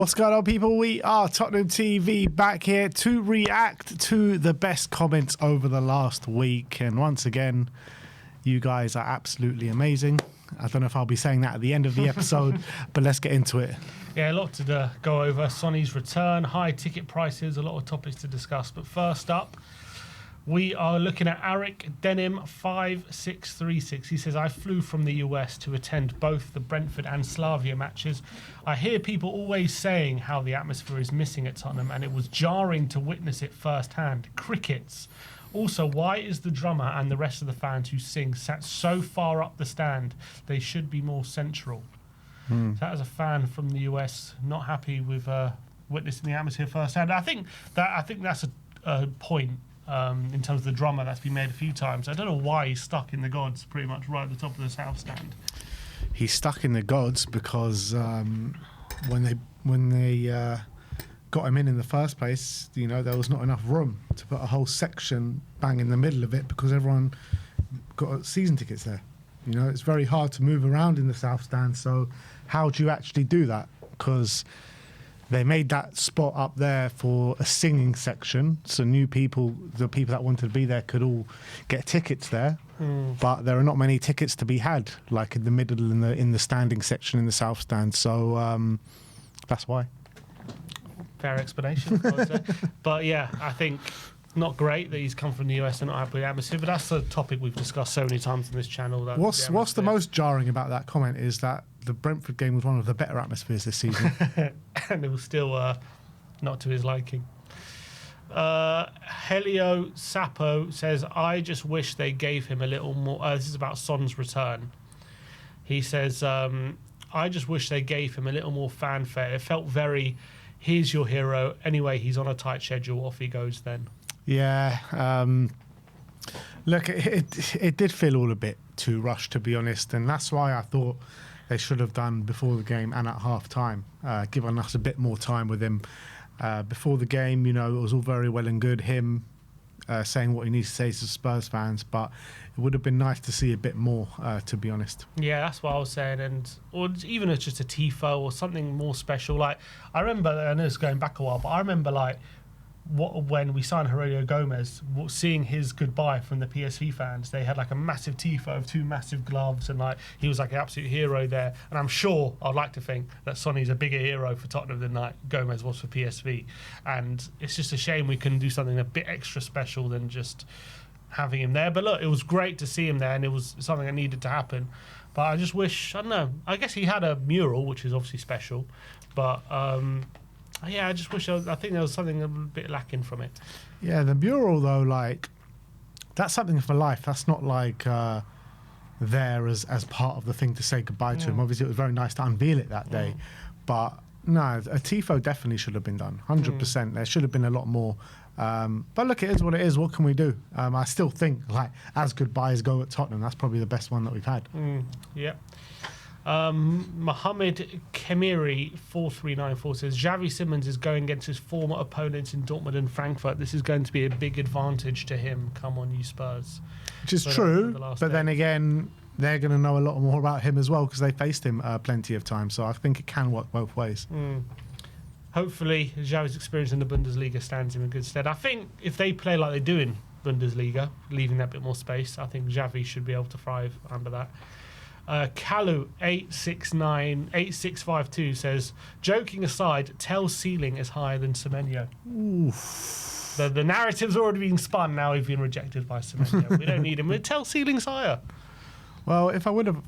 What's going on, people? We are Tottenham TV back here to react to the best comments over the last week. And once again, you guys are absolutely amazing. I don't know if I'll be saying that at the end of the episode, but let's get into it. Yeah, a lot to go over. Sonny's return, high ticket prices, a lot of topics to discuss. But first up, we are looking at Arik Denim 5636. He says, I flew from the US to attend both the Brentford and Slavia matches. I hear people always saying how the atmosphere is missing at Tottenham, and it was jarring to witness it firsthand. Crickets. Also, why is the drummer and the rest of the fans who sing sat so far up the stand? They should be more central. So that is a fan from the US, not happy with witnessing the atmosphere firsthand. I think that's a point. In terms of the drummer, that's been made a few times. I don't know why he's stuck in the gods pretty much right at the top of the south stand. He's stuck in the gods because when they got him in the first place, you know, there was not enough room to put a whole section bang in the middle of it because everyone got season tickets there. You know, it's very hard to move around in the south stand. So how do you actually do that? Because they made that spot up there for a singing section, so new people, the people that wanted to be there, could all get tickets there. But there are not many tickets to be had, like in the middle in the standing section in the south stand. So that's why. Fair explanation, I would say. But yeah, I think not great that he's come from the US and not happy with the atmosphere. But that's a topic we've discussed so many times on this channel. That What's the most jarring about that comment is that the Brentford game was one of the better atmospheres this season. And it was still not to his liking. Helio Sapo says, I just wish they gave him a little more. This is about Son's return. He says, I just wish they gave him a little more fanfare. It felt very, here's your hero. Anyway, he's on a tight schedule. Off he goes then. Yeah. Look, it did feel all a bit too rushed, to be honest. And that's why I thought they should have done before the game and at half-time, given us a bit more time with him. Before the game, you know, it was all very well and good, him saying what he needs to say to Spurs fans, but it would have been nice to see a bit more, to be honest. Yeah, that's what I was saying, or even as just a tifo or something more special. Like, I remember, I know it's going back a while, but I remember, like, when we signed Herodio Gomez, seeing his goodbye from the PSV fans, they had like a massive tifo of two massive gloves, and like he was like an absolute hero there. And I'm sure, I'd like to think that Sonny's a bigger hero for Tottenham than like Gomez was for PSV. And it's just a shame we couldn't do something a bit extra special than just having him there. But look, it was great to see him there, and it was something that needed to happen. But I just wish, I don't know, I guess he had a mural, which is obviously special, but yeah, I just wish, I think there was something a bit lacking from it. Yeah, the mural, though, like, that's something for life. That's not like there as part of the thing to say goodbye to him. Obviously, it was very nice to unveil it that day. But no, a tifo definitely should have been done, 100%. There should have been a lot more. But look, it is what it is. What can we do? I still think, like, as goodbyes go at Tottenham, that's probably the best one that we've had. Yeah. Mohammed Kemiri 4394 says, Xavi Simons is going against his former opponents in Dortmund and Frankfurt. This is going to be a big advantage to him. Come on, you Spurs. Which is true, but then again, they're going to know a lot more about him as well because they faced him plenty of times. So I think it can work both ways. Hopefully, Xavi's experience in the Bundesliga stands him in good stead. I think if they play like they do in Bundesliga, leaving that bit more space, I think Xavi should be able to thrive under that. Kalu 8652 says, joking aside, Tell's ceiling is higher than Semenyo. The narrative's already been spun. Now we've been rejected by Semenyo. We don't need him. Tell's ceiling's higher. Well, if I would have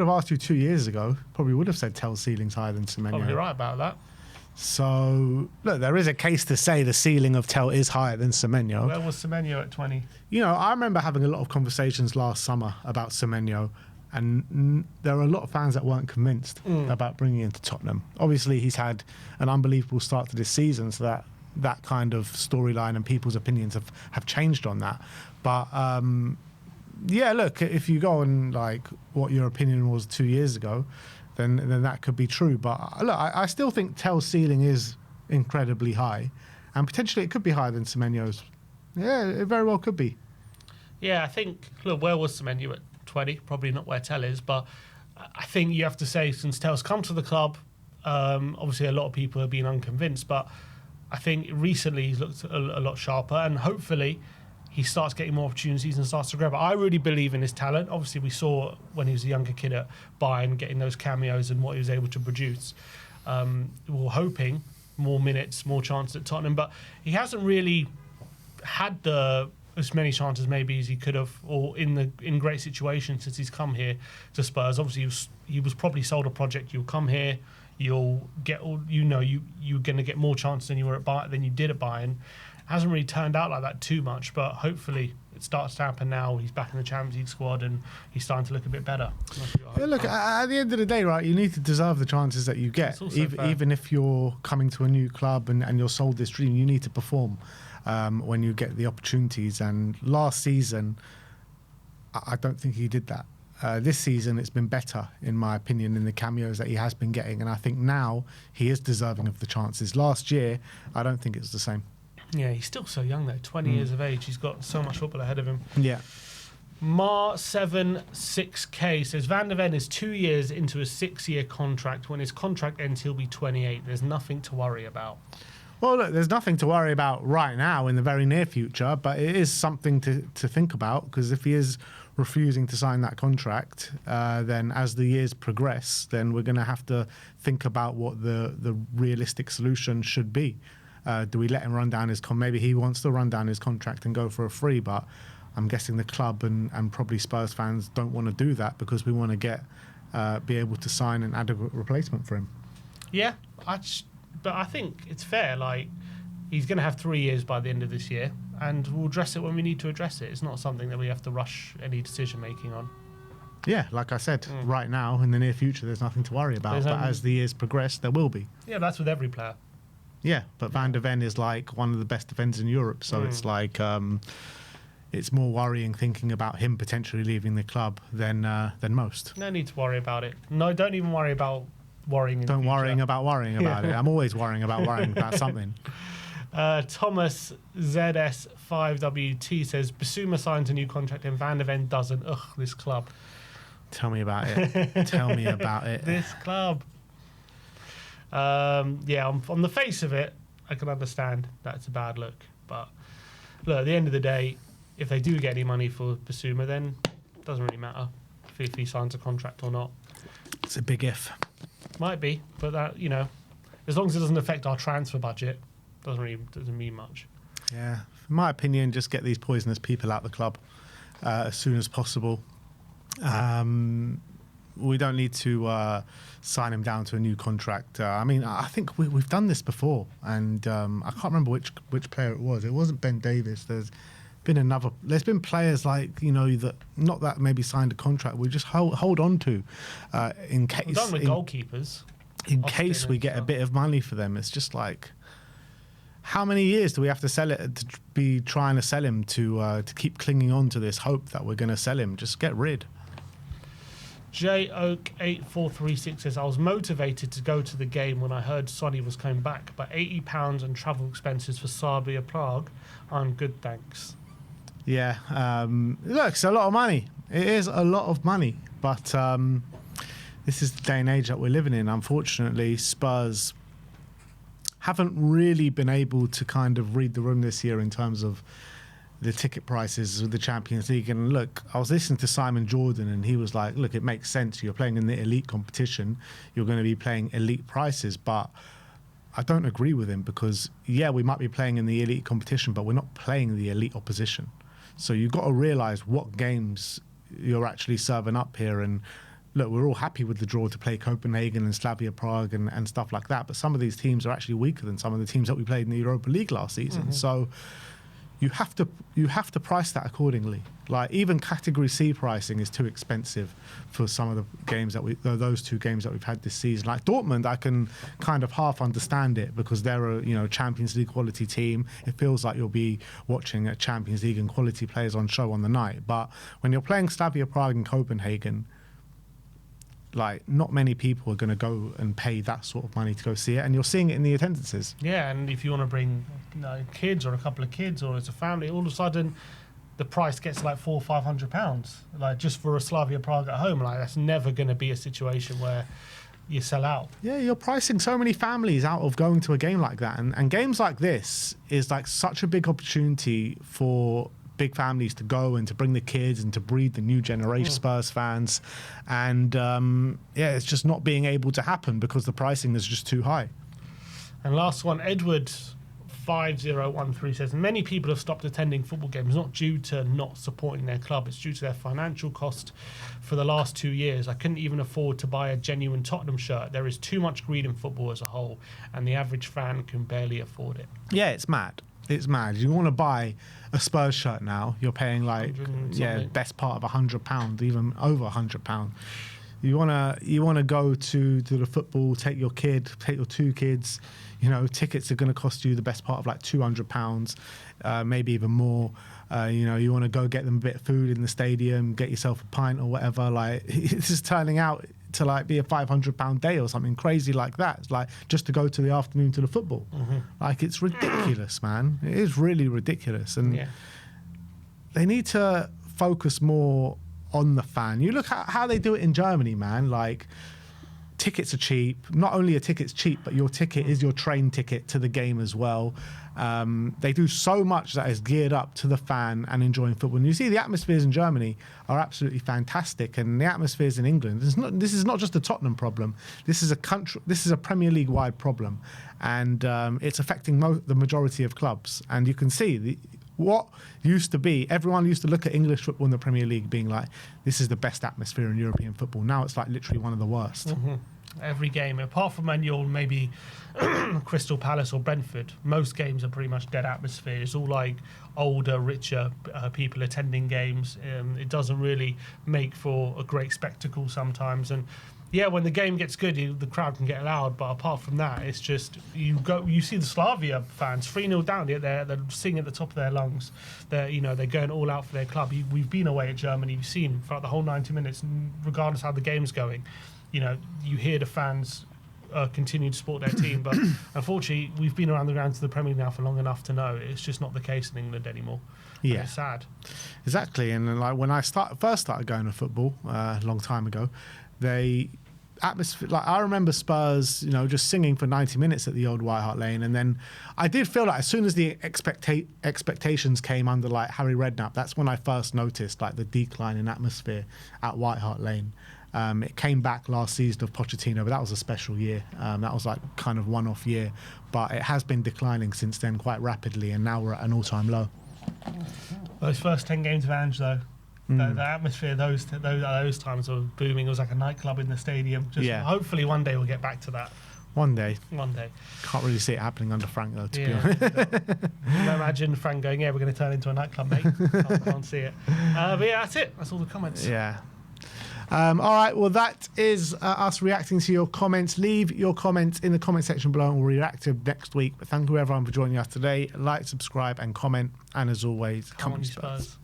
asked you 2 years ago, probably would have said Tell's ceiling's higher than Semenyo. Probably right about that. So, look, there is a case to say the ceiling of Tell is higher than Semenyo. Where was Semenyo at 20? You know, I remember having a lot of conversations last summer about Semenyo, and there are a lot of fans that weren't convinced about bringing him to Tottenham. Obviously, he's had an unbelievable start to this season, so that kind of storyline and people's opinions have changed on that. But, yeah, look, if you go on, like, what your opinion was 2 years ago, then that could be true. But look, I still think Tell's ceiling is incredibly high, and potentially it could be higher than Semenyo's. Yeah, it very well could be. Yeah, I think, look, where was Semenyo at 20? Probably not where Tell is, but I think you have to say, since Tell's come to the club, Obviously, a lot of people have been unconvinced, but I think recently he's looked a lot sharper, and hopefully he starts getting more opportunities and starts to grab it. I really believe in his talent. Obviously, we saw when he was a younger kid at Bayern getting those cameos and what he was able to produce. We're hoping more minutes, more chances at Tottenham, but he hasn't really had as many chances maybe as he could have, or in great situations since he's come here to Spurs. Obviously, he was probably sold a project. You'll come here, you'll get all, you're going to get more chances than you did at Bayern. Hasn't really turned out like that too much, but hopefully it starts to happen now. He's back in the Champions League squad and he's starting to look a bit better. Yeah, look, at the end of the day, right, you need to deserve the chances that you get. Even if you're coming to a new club and you're sold this dream, you need to perform when you get the opportunities. And last season, I don't think he did that. This season, it's been better, in my opinion, in the cameos that he has been getting. And I think now he is deserving of the chances. Last year, I don't think it was the same. Yeah, he's still so young though, 20 years of age. He's got so much football ahead of him. Yeah. Mar76K says Van de Ven is 2 years into a 6-year contract. When his contract ends, he'll be 28. There's nothing to worry about. Well, look, there's nothing to worry about right now in the very near future, but it is something to think about, because if he is refusing to sign that contract, then as the years progress, then we're going to have to think about what the realistic solution should be. Do we let him run down his maybe he wants to run down his contract and go for a free, but I'm guessing the club and probably Spurs fans don't want to do that, because we want to be able to sign an adequate replacement for him. Yeah, but I think it's fair. Like, he's going to have 3 years by the end of this year, and we'll address it when we need to address it. It's not something that we have to rush any decision making on. Yeah, like I said, right now in the near future, there's nothing to worry about. But as the years progress, there will be. Yeah, that's with every player. Yeah, but Van de Ven is like one of the best defenders in Europe, so it's like it's more worrying thinking about him potentially leaving the club than most. No need to worry about it. No, don't even worry about worrying. Don't worrying about it. I'm always worrying about something. Thomas ZS5WT says Bissouma signs a new contract and Van de Ven doesn't. Ugh, this club. Tell me about it. Tell me about it. This club. Yeah, on the face of it, I can understand that's a bad look. But look, at the end of the day, if they do get any money for Bissouma, then it doesn't really matter if he signs a contract or not. It's a big if. Might be, but that, as long as it doesn't affect our transfer budget, doesn't mean much. Yeah, in my opinion, just get these poisonous people out of the club as soon as possible. We don't need to sign him down to a new contract. I think we've done this before, and I can't remember which player it was. It wasn't Ben Davis. There's been players like that not that maybe signed a contract. We just hold on to in case. We've done with goalkeepers. In case we get a bit of money for them, it's just like, how many years do we have to sell it to be trying to sell him to keep clinging on to this hope that we're going to sell him? Just get rid. JOak8436 says, I was motivated to go to the game when I heard Sonny was coming back, but £80 and travel expenses for Slavia Prague, I'm good, thanks. Yeah, look, it's a lot of money. It is a lot of money, but this is the day and age that we're living in. Unfortunately, Spurs haven't really been able to kind of read the room this year in terms of the ticket prices with the Champions League. And look, I was listening to Simon Jordan, and he was like, look, it makes sense. You're playing in the elite competition. You're going to be playing elite prices. But I don't agree with him, because, yeah, we might be playing in the elite competition, but we're not playing the elite opposition. So you've got to realise what games you're actually serving up here. And look, we're all happy with the draw to play Copenhagen and Slavia Prague and stuff like that. But some of these teams are actually weaker than some of the teams that we played in the Europa League last season. Mm-hmm. So you have to price that accordingly. Like, even Category C pricing is too expensive for some of the games those two games that we've had this season. Like Dortmund, I can kind of half understand it, because they're a Champions League quality team. It feels like you'll be watching a Champions League and quality players on show on the night. But when you're playing Slavia Prague and Copenhagen, like, not many people are going to go and pay that sort of money to go see it, and you're seeing it in the attendances. Yeah, and if you want to bring kids or a couple of kids or as a family, all of a sudden the price gets like £400 or £500, like just for a Slavia Prague at home. Like, that's never going to be a situation where you sell out. Yeah, you're pricing so many families out of going to a game like that. And games like this is like such a big opportunity for big families to go and to bring the kids and to breed the new generation Spurs fans. And yeah, it's just not being able to happen because the pricing is just too high. And last one, Edward 5013 says, many people have stopped attending football games not due to not supporting their club, it's due to their financial cost. For the last 2 years, I couldn't even afford to buy a genuine Tottenham shirt. There is too much greed in football as a whole, and the average fan can barely afford it. Yeah, it's mad. It's mad. You want to buy a Spurs shirt now, you're paying like, best part of £100, even over £100. You wanna go to the football, take your kid, take your 2 kids. You know, tickets are going to cost you the best part of like £200, maybe even more. You know, you want to go get them a bit of food in the stadium, get yourself a pint or whatever. Like, it's just turning out to like be a £500 day or something crazy like that. It's like just to go to the afternoon to the football. Like, it's ridiculous, man. It is really ridiculous, and they need to focus more on the fan. You look at how they do it in Germany, man. Like, tickets are cheap. Not only are tickets cheap, but your ticket is your train ticket to the game as well. They do so much that is geared up to the fan and enjoying football. And you see the atmospheres in Germany are absolutely fantastic, and the atmospheres in England. This is not just a Tottenham problem. This is a Premier League wide problem, and it's affecting the majority of clubs. And you can see what used to be, everyone used to look at English football in the Premier League being like, this is the best atmosphere in European football. Now it's like literally one of the worst. Every game, apart from when you're maybe Crystal Palace or Brentford, most games are pretty much dead atmosphere. It's all like older, richer people attending games. It doesn't really make for a great spectacle sometimes. And yeah, when the game gets good, the crowd can get loud. But apart from that, it's just you see the Slavia fans 3-0 down. They're singing at the top of their lungs. They're going all out for their club. We've been away at Germany. You've seen throughout the whole 90 minutes, regardless how the game's going. You know, you hear the fans continue to support their team. But unfortunately, we've been around the grounds of the Premier League now for long enough to know it's just not the case in England anymore. Yeah, and it's sad. Exactly. And like when I first started going to football a long time ago, atmosphere, like I remember Spurs, you know, just singing for 90 minutes at the old White Hart Lane, and then I did feel like as soon as the expectations came under like Harry Redknapp, that's when I first noticed like the decline in atmosphere at White Hart Lane. It came back last season of Pochettino, but that was a special year. That was like kind of one-off year, but it has been declining since then quite rapidly, and now we're at an all-time low. Those first 10 games of Ange, though, the atmosphere those times were booming. It was like a nightclub in the stadium. Hopefully one day we'll get back to that. One day. Can't really see it happening under Frank, though, to be honest. Imagine Frank going, we're going to turn into a nightclub, mate. Can't see it. But yeah, that's it. That's all the comments. Yeah. All right, well, that is us reacting to your comments. Leave your comments in the comment section below and we'll react to them next week. But thank you, everyone, for joining us today. Like, subscribe and comment. And as always, come on, Spurs.